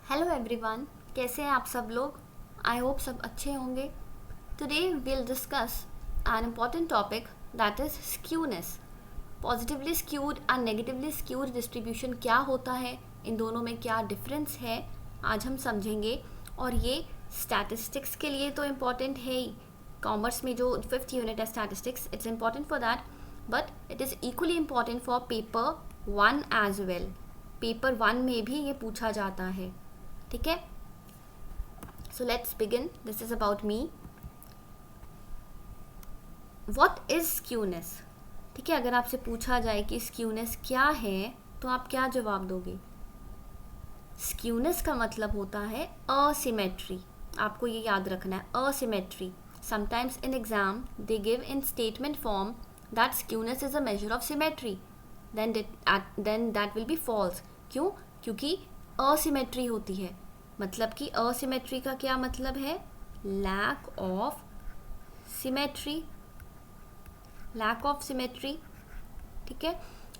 Hello everyone, कैसे हैं आप सब लोग। आई होप सब अच्छे होंगे। Today will discuss an important topic that is skewness. Positively skewed and negatively skewed distribution क्या होता है, इन दोनों में क्या डिफरेंस है, आज हम समझेंगे। और ये स्टैटिस्टिक्स के लिए तो इम्पॉर्टेंट है ही। कॉमर्स में जो 5th यूनिट है statistics, it's important for that, but it is equally important for paper 1 as well. Paper 1 में भी ये पूछा जाता है, ठीक है। So let's begin. This is about me. What is skewness, ठीक है। अगर आपसे पूछा जाए कि स्क्यूनेस क्या है तो आप क्या जवाब दोगे। स्क्यूनेस का मतलब होता है असिमेट्री। आपको ये याद रखना है, asymmetry. Sometimes in exam they give in statement form that skewness is a measure of symmetry, then that will be false. क्यों? क्योंकि असिमेट्री होती है। मतलब कि असिमेट्री का क्या मतलब है? Lack of symmetry, lack of symmetry, ठीक है।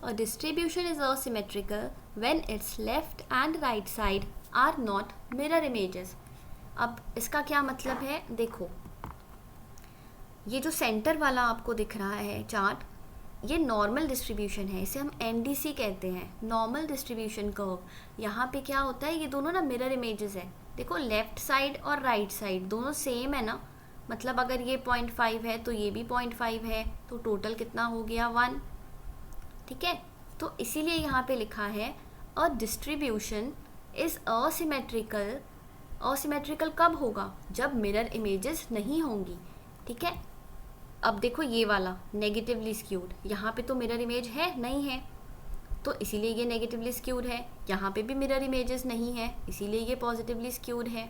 A distribution is asymmetrical when its left and right side are not mirror images. अब इसका क्या मतलब है, देखो ये जो सेंटर वाला आपको दिख रहा है चार्ट, ये नॉर्मल डिस्ट्रीब्यूशन है, इसे हम एनडीसी कहते हैं, नॉर्मल डिस्ट्रीब्यूशन कर्व। यहाँ पे क्या होता है, ये दोनों ना मिरर इमेजेस है। देखो लेफ्ट साइड और राइट साइड दोनों सेम है ना, मतलब अगर ये 0.5 है तो ये भी 0.5 है, तो टोटल कितना हो गया 1, ठीक है। तो इसीलिए यहाँ पे लिखा है a distribution is asymmetrical. Asymmetrical कब होगा? जब मिरर इमेजेस नहीं होंगी, ठीक है। अब देखो ये वाला नेगेटिवली स्क्यूड, यहाँ पे तो मिरर इमेज है नहीं है, तो इसीलिए ये नेगेटिवली स्क्यूड है। यहाँ पे भी मिरर इमेजेस नहीं है, इसीलिए ये पॉजिटिवली स्क्यूड है।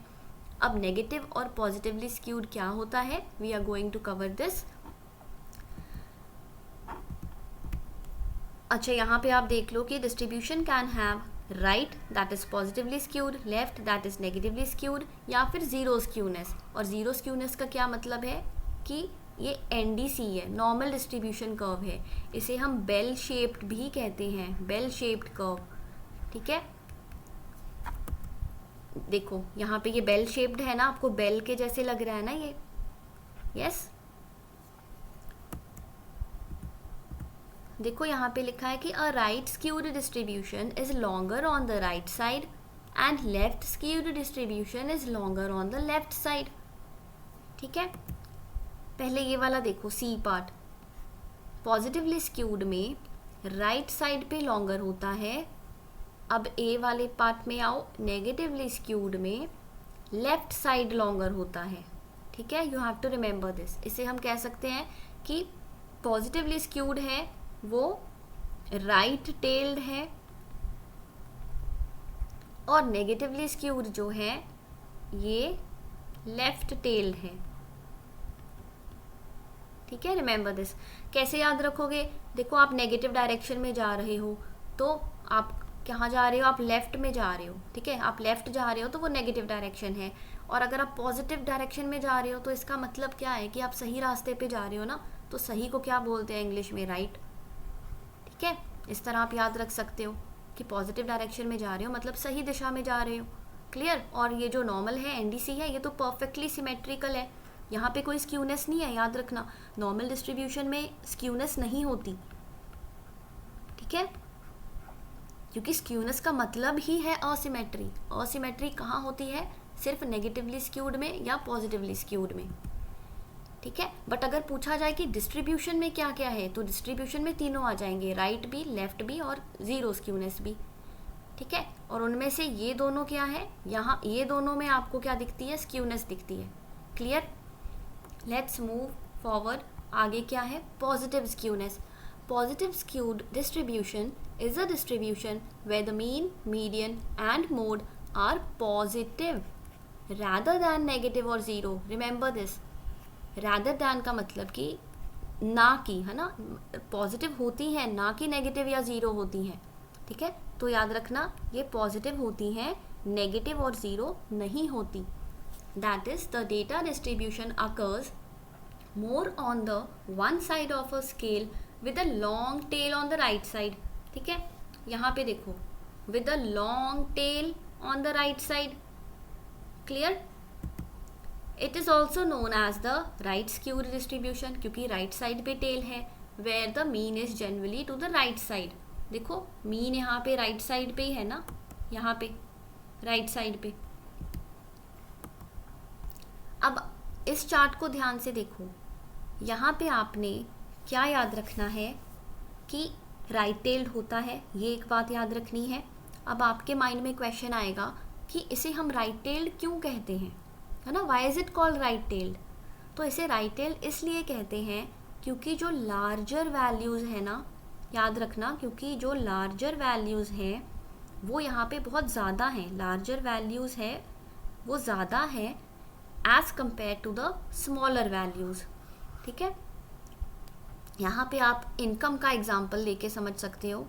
अब नेगेटिव और पॉजिटिवली स्क्यूड क्या होता है, we are going to cover this. अच्छा, यहाँ पे आप देख लो कि distribution can have right that is positively skewed, left that is negatively skewed, या फिर जीरो स्क्यूनेस। और जीरो स्क्यूनेस का क्या मतलब है कि ये एनडीसी है, नॉर्मल डिस्ट्रीब्यूशन कर्व है। इसे हम बेल शेप्ड भी कहते हैं, बेल शेप्ड कर्व, ठीक है। देखो यहाँ पे ये बेल शेप्ड है ना, आपको बेल के जैसे लग रहा है ना ये, यस। देखो यहाँ पे लिखा है कि a right skewed distribution is longer on the right side and left skewed distribution is longer on the left side, ठीक है। पहले ये वाला देखो, सी पार्ट। पॉजिटिवली स्क्यूड में राइट साइड पे लॉन्गर होता है। अब ए वाले पार्ट में आओ, नेगेटिवली स्क्यूड में लेफ्ट साइड लॉन्गर होता है, ठीक है। You have to remember this. इसे हम कह सकते हैं कि पॉजिटिवली स्क्यूड है वो राइट टेल्ड है, और नेगेटिवली स्क्यूड जो है ये लेफ्ट टेल्ड है, ठीक है। Remember this. कैसे याद रखोगे? देखो आप नेगेटिव डायरेक्शन में जा रहे हो तो आप कहाँ जा रहे हो, आप लेफ्ट में जा रहे हो, ठीक है। आप लेफ्ट जा रहे हो तो वो नेगेटिव डायरेक्शन है, और अगर आप पॉजिटिव डायरेक्शन में जा रहे हो तो इसका मतलब क्या है कि आप सही रास्ते पे जा रहे हो ना। तो सही को क्या बोलते हैं इंग्लिश में? राइट, ठीक है। इस तरह आप याद रख सकते हो कि पॉजिटिव डायरेक्शन में जा रहे हो मतलब सही दिशा में जा रहे हो, क्लियर। और ये जो नॉर्मल है एनडीसी है, ये तो परफेक्टली सिमेट्रिकल है, यहाँ पे कोई स्क्यूनेस नहीं है, याद रखना। नॉर्मल डिस्ट्रीब्यूशन में स्क्यूनेस नहीं होती, ठीक है, क्योंकि स्क्यूनेस का मतलब ही है असिमेट्री। असिमेट्री कहाँ होती है? सिर्फ नेगेटिवली स्क्यूड में या पॉजिटिवली स्क्यूड में, ठीक है। बट अगर पूछा जाए कि डिस्ट्रीब्यूशन में क्या क्या है, तो डिस्ट्रीब्यूशन में तीनों आ जाएंगे, राइट भी, लेफ्ट भी और जीरो स्क्यूनेस भी, ठीक है। और उनमें से ये दोनों क्या है, यहाँ ये दोनों में आपको क्या दिखती है? स्क्यूनेस दिखती है, क्लियर। Let's move forward. आगे क्या है? Positive skewness. Positive skewed distribution is a distribution where the mean, median and mode are positive rather than negative or zero. Remember this. rather than का मतलब कि ना की, है ना, पॉजिटिव होती हैं ना कि नेगेटिव या ज़ीरो होती हैं, ठीक है। तो याद रखना ये पॉजिटिव होती हैं, नेगेटिव और ज़ीरो नहीं होती। That is the data distribution occurs more on the one side of a scale with a long tail on the right side, ठीक है। यहाँ पे देखो, with a long tail on the right side. Clear? It is also known as the right skewed distribution, क्योंकि right side पे tail है, where the mean is generally to the right side. देखो mean यहाँ पे right side पे ही है ना, यहाँ पे right side पे. अब इस चार्ट को ध्यान से देखो, यहाँ पे आपने क्या याद रखना है कि राइट टेल्ड होता है, ये एक बात याद रखनी है. अब आपके माइंड में क्वेश्चन आएगा कि इसे हम राइट टेल्ड क्यों कहते हैं, है ना, why is it called right tailed. तो इसे राइट टेल्ड इसलिए कहते हैं क्योंकि जो लार्जर वैल्यूज़ है ना, याद रखना, क्योंकि जो लार्जर वैल्यूज़ हैं वो यहाँ पे बहुत ज़्यादा हैं, लार्जर वैल्यूज़ है वो ज़्यादा है as compare to the smaller values. ठीक है, यहाँ पे आप इनकम का एग्जाम्पल लेके समझ सकते हो.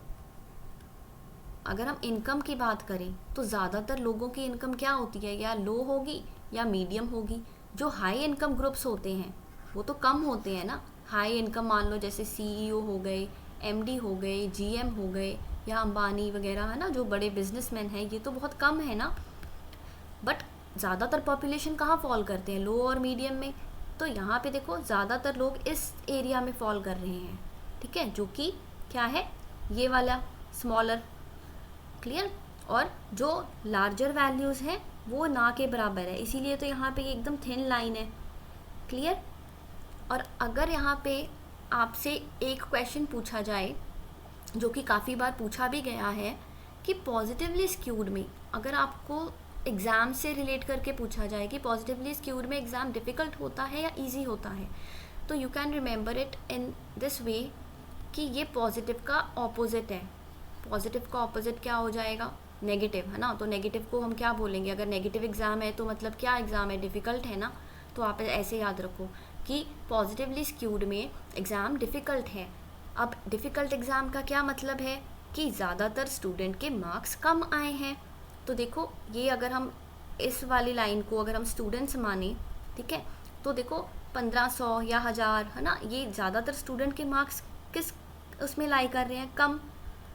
अगर हम इनकम की बात करें तो ज़्यादातर लोगों की इनकम क्या होती है, या लो होगी या मीडियम होगी. जो हाई इनकम ग्रुप्स होते हैं वो तो कम होते हैं ना. हाई इनकम मान लो जैसे CEO हो गए, MD हो गए, GM हो गए, या अंबानी वगैरह, है ना, जो बड़े बिजनेसमैन हैं, ये तो बहुत कम है ना. बट ज़्यादातर पॉपुलेशन कहाँ फॉल करते हैं, लो और मीडियम में. तो यहाँ पे देखो ज़्यादातर लोग इस एरिया में फॉल कर रहे हैं. ठीक है, जो कि क्या है, ये वाला स्मॉलर. क्लियर? और जो लार्जर वैल्यूज़ हैं वो ना के बराबर है, इसीलिए तो यहाँ पे ये एकदम थिन लाइन है. क्लियर? और अगर यहाँ पे आपसे एक क्वेश्चन पूछा जाए, जो कि काफ़ी बार पूछा भी गया है, कि पॉजिटिवली स्क्यूड में अगर आपको एग्ज़ाम से रिलेट करके पूछा जाए कि पॉजिटिवली स्क्यूड में एग्ज़ाम डिफ़िकल्ट होता है या इजी होता है, तो you can remember it in this way कि ये पॉजिटिव का ऑपोजिट है. पॉजिटिव का ऑपोजिट क्या हो जाएगा, नेगेटिव, है ना. तो नेगेटिव को हम क्या बोलेंगे, अगर नेगेटिव एग्ज़ाम है तो मतलब क्या एग्ज़ाम है, डिफ़िकल्ट है ना. तो आप ऐसे याद रखो कि पॉजिटिवली स्क्यूड में एग्ज़ाम डिफ़िकल्ट है. अब डिफ़िकल्ट एग्ज़ाम का क्या मतलब है कि ज़्यादातर स्टूडेंट के मार्क्स कम आए हैं. तो देखो ये अगर हम इस वाली लाइन को अगर हम स्टूडेंट्स माने, ठीक है, तो देखो 1500 या 1000, है ना, ये ज़्यादातर स्टूडेंट के मार्क्स किस उसमें लाई कर रहे हैं,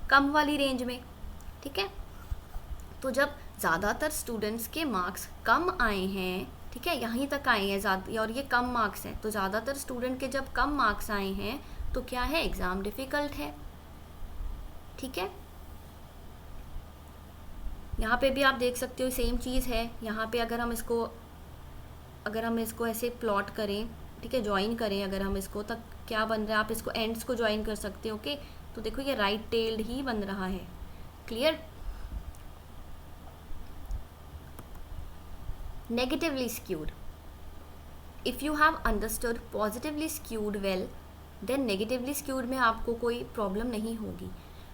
कम वाली रेंज में. ठीक है, तो जब ज़्यादातर स्टूडेंट्स के मार्क्स कम आए हैं, ठीक है, यहीं तक आए हैं ज़्यादा, और ये कम मार्क्स हैं, तो ज़्यादातर स्टूडेंट के जब कम मार्क्स आए हैं तो क्या है, एग्ज़ाम डिफ़िकल्ट है. ठीक है, यहाँ पे भी आप देख सकते हो सेम चीज़ है. यहाँ पे अगर हम इसको ऐसे प्लॉट करें, ठीक है, ज्वाइन करें अगर हम इसको, तब क्या बन रहा है, आप इसको एंड्स को ज्वाइन कर सकते हो. ओके, तो देखो ये राइट टेल्ड ही बन रहा है. Clear? Negatively skewed. If you have understood positively skewed well, then negatively skewed में आपको कोई प्रॉब्लम नहीं होगी.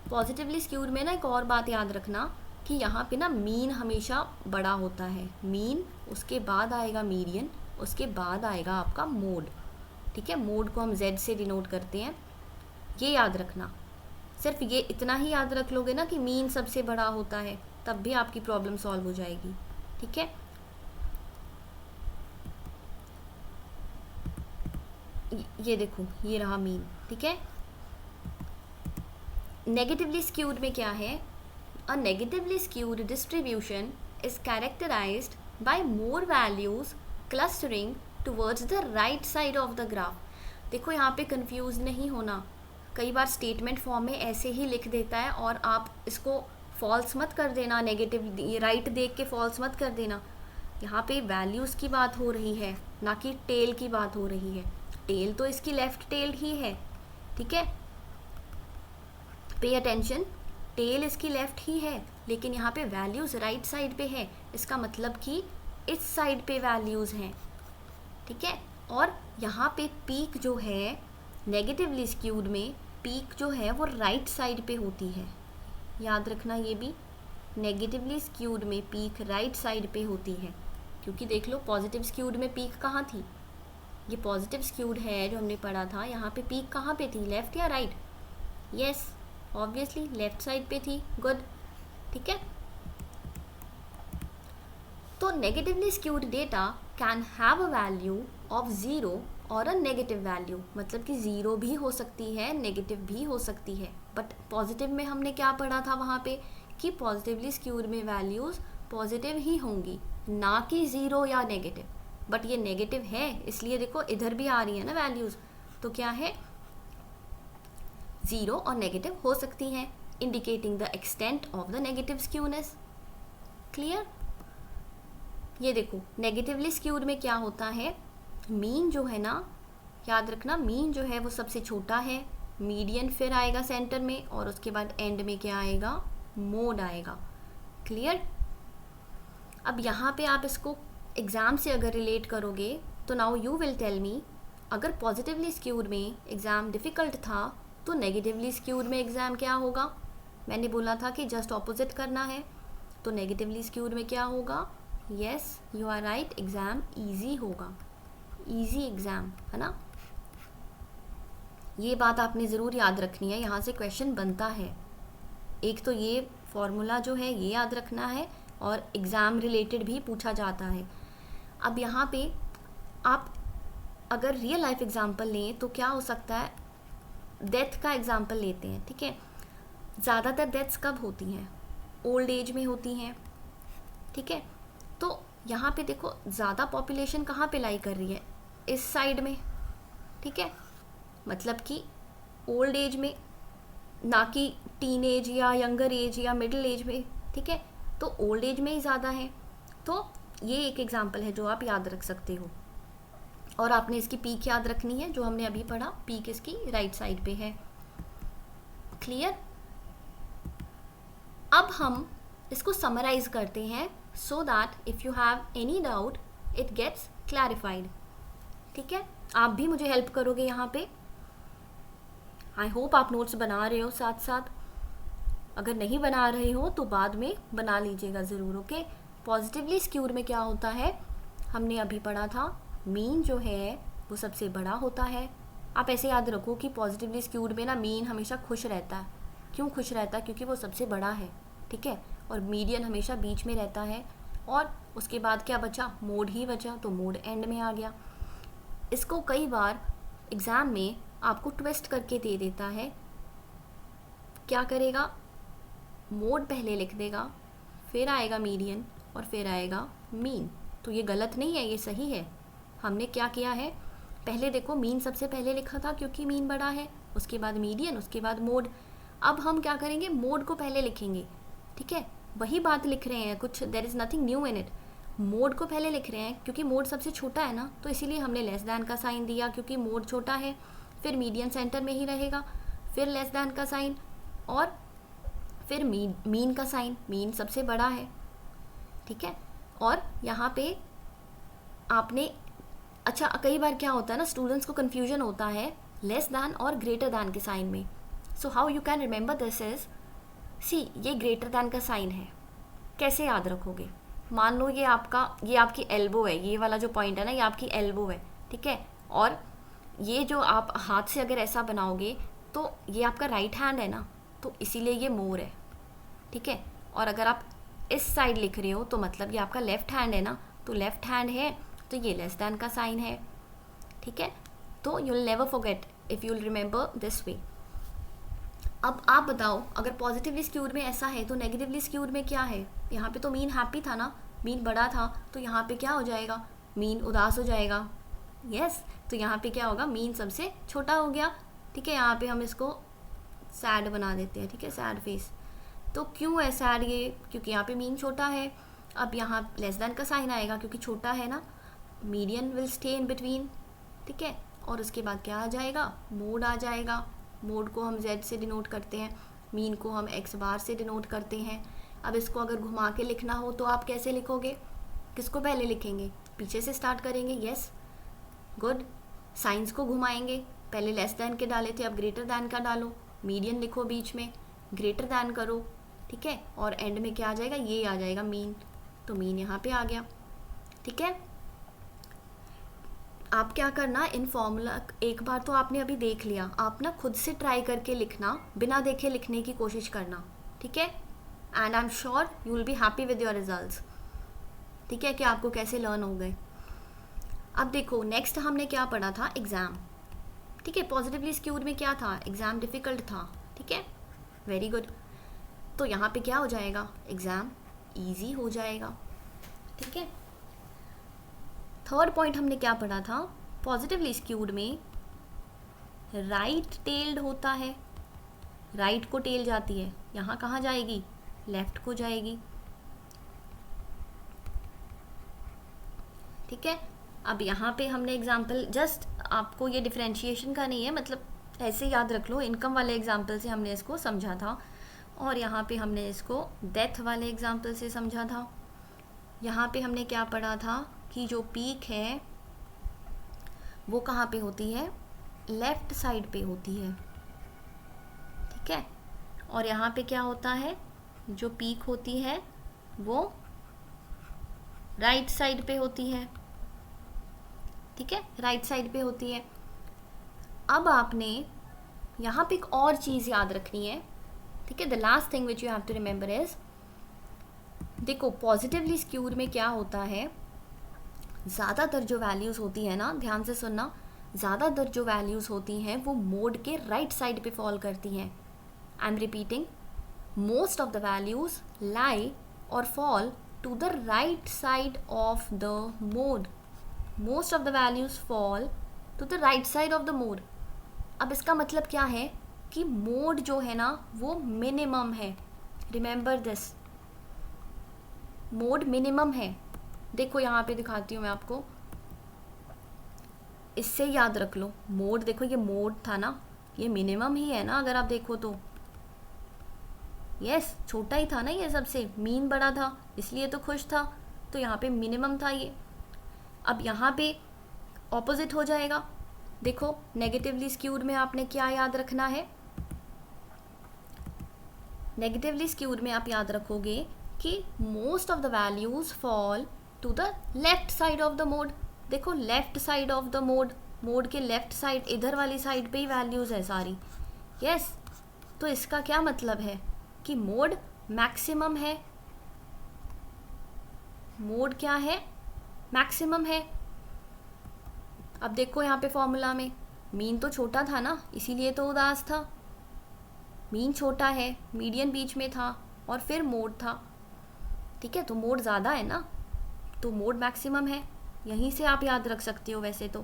पॉजिटिवली स्क्यूड में ना एक और बात याद रखना कि यहाँ पे ना मीन हमेशा बड़ा होता है. मीन, उसके बाद आएगा मीडियन, उसके बाद आएगा आपका मोड. ठीक है, मोड को हम Z से डिनोट करते हैं, ये याद रखना. सिर्फ ये इतना ही याद रख लोगे ना कि मीन सबसे बड़ा होता है, तब भी आपकी प्रॉब्लम सॉल्व हो जाएगी. ठीक है, ये देखो ये रहा मीन. ठीक है, नेगेटिवली स्क्यूड में क्या है, a negatively skewed distribution is characterized by more values clustering towards the right side of the graph. देखो यहाँ पे कंफ्यूज नहीं होना, कई बार स्टेटमेंट फॉर्म में ऐसे ही लिख देता है और आप इसको फॉल्स मत कर देना, नेगेटिव राइट देख के फॉल्स मत कर देना. यहाँ पे वैल्यूज़ की बात हो रही है, ना कि टेल की बात हो रही है. टेल तो इसकी लेफ्ट टेल ही है. ठीक है, पे अटेंशन, टेल इसकी लेफ्ट ही है, लेकिन यहाँ पे वैल्यूज़ राइट साइड पे है. इसका मतलब कि इस साइड पे वैल्यूज़ हैं. ठीक है, और यहाँ पे पीक जो है नेगेटिवली स्क्यूड में, पीक जो है वो राइट साइड पे होती है. याद रखना ये भी, नेगेटिवली स्क्यूड में पीक राइट साइड पे होती है. क्योंकि देख लो पॉजिटिव स्क्यूड में पीक कहाँ थी, ये पॉजिटिव स्क्यूड है जो हमने पढ़ा था, यहाँ पे पीक कहाँ पे थी, लेफ्ट या right? Yes, obviously left side पे थी. गुड. ठीक है, तो negatively skewed data can have a value of 0 और अ नेगेटिव वैल्यू, मतलब कि 0 भी हो सकती है, नेगेटिव भी हो सकती है. बट पॉजिटिव में हमने क्या पढ़ा था वहाँ पे कि पॉजिटिवली स्क्यूड में वैल्यूज़ पॉजिटिव ही होंगी, ना कि ज़ीरो या नेगेटिव। बट ये नेगेटिव है इसलिए देखो इधर भी आ रही है ना वैल्यूज़, तो क्या है, ज़ीरो और नेगेटिव हो सकती हैं, indicating the extent of the negative skewness. Clear? ये देखो नेगेटिवली स्क्यूड में क्या होता है, मीन जो है ना, याद रखना मीन जो है वो सबसे छोटा है, मीडियन फिर आएगा सेंटर में, और उसके बाद एंड में क्या आएगा, मोड आएगा। क्लियर? अब यहाँ पे आप इसको एग्ज़ाम से अगर रिलेट करोगे तो now you will tell me, अगर पॉजिटिवली स्क्यूड में एग्ज़ाम डिफ़िकल्ट था तो नेगेटिवली स्क्यूड में एग्ज़ाम क्या होगा। मैंने बोला था कि जस्ट ऑपोजिट करना है, तो नेगेटिवली स्क्यूड में क्या होगा, yes you are right, exam easy होगा, ईजी एग्ज़ाम, है ना। ये बात आपने ज़रूर याद रखनी है, यहाँ से क्वेश्चन बनता है। एक तो ये फॉर्मूला जो है ये याद रखना है, और एग्ज़ाम रिलेटेड भी पूछा जाता है। अब यहाँ पे आप अगर रियल लाइफ एग्जांपल लें तो क्या हो सकता है, डेथ का एग्जांपल लेते हैं, ठीक है। ज़्यादातर डेथ्स कब होती हैं, ओल्ड एज में होती हैं, ठीक है। तो यहाँ पे देखो ज़्यादा पॉपुलेशन कहाँ पे लाई कर रही है, इस साइड में, ठीक है, मतलब कि ओल्ड एज में, ना कि टीन एज या यंगर एज या मिडिल एज में, ठीक है। तो ओल्ड एज में ही ज़्यादा है, तो ये एक एग्जांपल है जो आप याद रख सकते हो। और आपने इसकी पीक याद रखनी है, जो हमने अभी पढ़ा, पीक इसकी राइट साइड पे है। क्लियर? अब हम इसको समराइज करते हैं so that if you have any doubt it gets clarified, ठीक है। आप भी मुझे हेल्प करोगे यहाँ पे। आई होप आप नोट्स बना रहे हो साथ साथ, अगर नहीं बना रहे हो तो बाद में बना लीजिएगा ज़रूर, ओके। पॉजिटिवली स्क्यूड में क्या होता है, हमने अभी पढ़ा था, मीन जो है वो सबसे बड़ा होता है। आप ऐसे याद रखो कि पॉजिटिवली स्क्यूड में ना मीन हमेशा खुश रहता है। क्यों खुश रहता है, क्योंकि वो सबसे बड़ा है, ठीक है। और मीडियन हमेशा बीच में रहता है, और उसके बाद क्या बचा, मोड ही बचा, तो मोड एंड में आ गया। इसको कई बार एग्ज़ाम में आपको ट्विस्ट करके दे देता है। क्या करेगा, मोड पहले लिख देगा, फिर आएगा मीडियन और फिर आएगा मीन। तो ये गलत नहीं है, ये सही है। हमने क्या किया है, पहले देखो मीन सबसे पहले लिखा था क्योंकि मीन बड़ा है, उसके बाद मीडियन, उसके बाद मोड। अब हम क्या करेंगे, मोड को पहले लिखेंगे, ठीक है। वही बात लिख रहे हैं, कुछ there is nothing new in it. Mode को पहले लिख रहे हैं क्योंकि मोड सबसे छोटा है ना, तो इसीलिए हमने लेस दैन का साइन दिया क्योंकि मोड छोटा है। फिर मीडियन सेंटर में ही रहेगा, फिर लेस दैन का साइन, और फिर मीन का साइन, मीन सबसे बड़ा है, ठीक है। और यहाँ पे आपने, अच्छा कई बार क्या होता है ना, स्टूडेंट्स को कन्फ्यूजन होता है लेस दैन और ग्रेटर दैन के साइन में। So how you can remember this is, see ये ग्रेटर दैन का साइन है, कैसे याद रखोगे। मान लो ये आपकी एल्बो है, ये वाला जो पॉइंट है ना, ये आपकी एल्बो है, ठीक है। और ये जो आप हाथ से अगर ऐसा बनाओगे तो ये आपका राइट हैंड है ना, तो इसीलिए ये मोर है, ठीक है। और अगर आप इस साइड लिख रहे हो तो मतलब ये आपका लेफ्ट हैंड है ना, तो लेफ्ट हैंड है तो ये लेस दैन का साइन है, ठीक है। तो you will never forget if you will remember this way. अब आप बताओ, अगर पॉजिटिवली स्क्यूड में ऐसा है तो नेगेटिवली स्क्यूड में क्या है। यहाँ पे तो मीन हैप्पी था ना, मीन बड़ा था, तो यहाँ पे क्या हो जाएगा, मीन उदास हो जाएगा, यस। तो यहाँ पे क्या होगा, मीन सबसे छोटा हो गया, ठीक है। यहाँ पे हम इसको सैड बना देते हैं, ठीक है, सैड फेस। तो क्यों है सैड ये, क्योंकि यहाँ पे मीन छोटा है। अब यहाँ लेस दैन का साइन आएगा क्योंकि छोटा है ना, median will stay in between, ठीक है। और उसके बाद क्या आ जाएगा, मोड आ जाएगा। मोड को हम z से डिनोट करते हैं, मीन को हम x बार से डिनोट करते हैं। अब इसको अगर घुमा के लिखना हो तो आप कैसे लिखोगे, किसको पहले लिखेंगे, पीछे से स्टार्ट करेंगे, यस गुड। साइंस को घुमाएंगे, पहले लेस दैन के डाले थे, अब ग्रेटर दैन का डालो, मीडियन लिखो बीच में, ग्रेटर दैन करो, ठीक है। और एंड में क्या आ जाएगा, ये आ जाएगा मीन, तो मीन यहाँ पे आ गया, ठीक है। आप क्या करना, इन फॉर्मूला एक बार तो आपने अभी देख लिया, आप ना खुद से ट्राई करके लिखना, बिना देखे लिखने की कोशिश करना, ठीक है। And I am sure you will be happy with your results, ठीक है, कि आपको कैसे लर्न हो गए। अब देखो नेक्स्ट हमने क्या पढ़ा था, एग्ज़ाम, ठीक है। पॉजिटिवली स्क्यूड में क्या था, एग्ज़ाम डिफ़िकल्ट था, ठीक है, वेरी गुड। तो यहाँ पे क्या हो जाएगा, एग्ज़ाम इजी हो जाएगा। ठीक है, थर्ड पॉइंट हमने क्या पढ़ा था, पॉजिटिवली स्क्यूड में राइट टेल्ड होता है, राइट को टेल जाती है, यहाँ कहाँ जाएगी, लेफ्ट को जाएगी। ठीक है, अब यहाँ पे हमने एग्जाम्पल, जस्ट आपको ये डिफ्रेंशिएशन का नहीं है, मतलब ऐसे याद रख लो, इनकम वाले एग्जाम्पल से हमने इसको समझा था, और यहाँ पे हमने इसको डेथ वाले एग्जाम्पल से समझा था। यहाँ पे हमने क्या पढ़ा था कि जो पीक है वो कहाँ पे होती है, लेफ्ट साइड पे होती है। ठीक है, और यहाँ पे क्या होता है, जो पीक होती है वो राइट साइड पे होती है। ठीक है, राइट साइड पे होती है। अब आपने यहाँ पे एक और चीज़ याद रखनी है। ठीक है, the last thing which you have to remember is, देखो पॉजिटिवली स्क्यूड में क्या होता है, ज़्यादातर जो वैल्यूज़ होती है ना, ध्यान से सुनना, ज़्यादातर जो वैल्यूज़ होती हैं वो मोड के राइट साइड पे फॉल करती हैं। I am repeating, most of the values lie और fall to the right side of the mode. Most of the values fall to the right side of the mode. अब इसका मतलब क्या है कि मोड जो है ना वो मिनिमम है। रिमेंबर दिस, मोड मिनिमम है। देखो यहाँ पे दिखाती हूँ मैं आपको, इससे याद रख लो, मोड देखो, ये मोड था ना, ये मिनिमम ही है ना, अगर आप देखो तो यस, छोटा ही था ना ये, सबसे मीन बड़ा था इसलिए तो खुश था, तो यहाँ पे मिनिमम था ये। अब यहाँ पे ऑपोजिट हो जाएगा। देखो नेगेटिवली स्क्यूड में आपने क्या याद रखना है, नेगेटिवली स्क्यूड में आप याद रखोगे कि most of the values fall to the left side of the mode. देखो left side of the mode, mode के लेफ्ट साइड, इधर वाली साइड पे ही वैल्यूज है सारी। यस, तो इसका क्या मतलब है कि मोड मैक्सिमम है। मोड क्या है, मैक्सिमम है। अब देखो यहाँ पे फॉर्मूला में मीन तो छोटा था ना, इसीलिए तो उदास था। मीन छोटा है, मीडियन बीच में था, और फिर मोड था। ठीक है, तो मोड ज़्यादा है ना, तो मोड मैक्सिमम है। यहीं से आप याद रख सकते हो वैसे तो।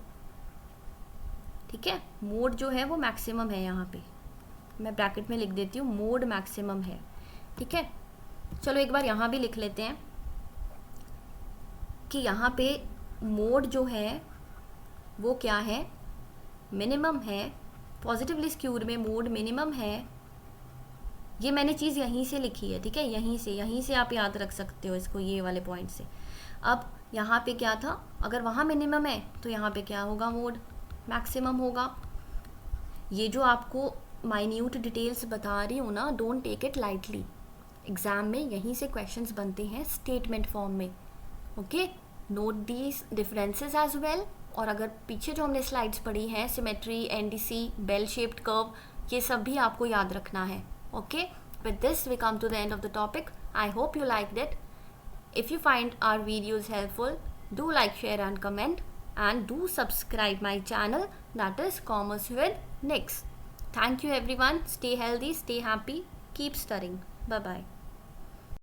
ठीक है, मोड जो है वो मैक्सिमम है, यहाँ पे मैं ब्रैकेट में लिख देती हूँ, मोड मैक्सिमम है। ठीक है, चलो एक बार यहाँ भी लिख लेते हैं कि यहाँ पे मोड जो है वो क्या है, मिनिमम है। पॉजिटिवली स्क्यूड में मोड मिनिमम है। ये मैंने चीज़ यहीं से लिखी है। ठीक है, यहीं से आप याद रख सकते हो इसको, ये वाले पॉइंट से। अब यहाँ पे क्या था, अगर वहाँ मिनिमम है तो यहाँ पे क्या होगा, मोड मैक्सिमम होगा। ये जो आपको माइन्यूट डिटेल्स बता रही हूँ ना, don't take it lightly. Exam में यहीं से क्वेश्चंस बनते हैं स्टेटमेंट फॉर्म में। Okay, note these differences as well. और अगर पीछे जो हमने स्लाइड्स पढ़ी हैं, symmetry, NDC, bell shaped curve, ये सब भी आपको याद रखना है। Okay, with this we come to the end of the topic. I hope you liked it. If you find our videos helpful, do like, share and comment, and do subscribe my channel, that is Commerce with Nix. Thank you everyone. Stay healthy, stay happy, keep studying. Bye bye.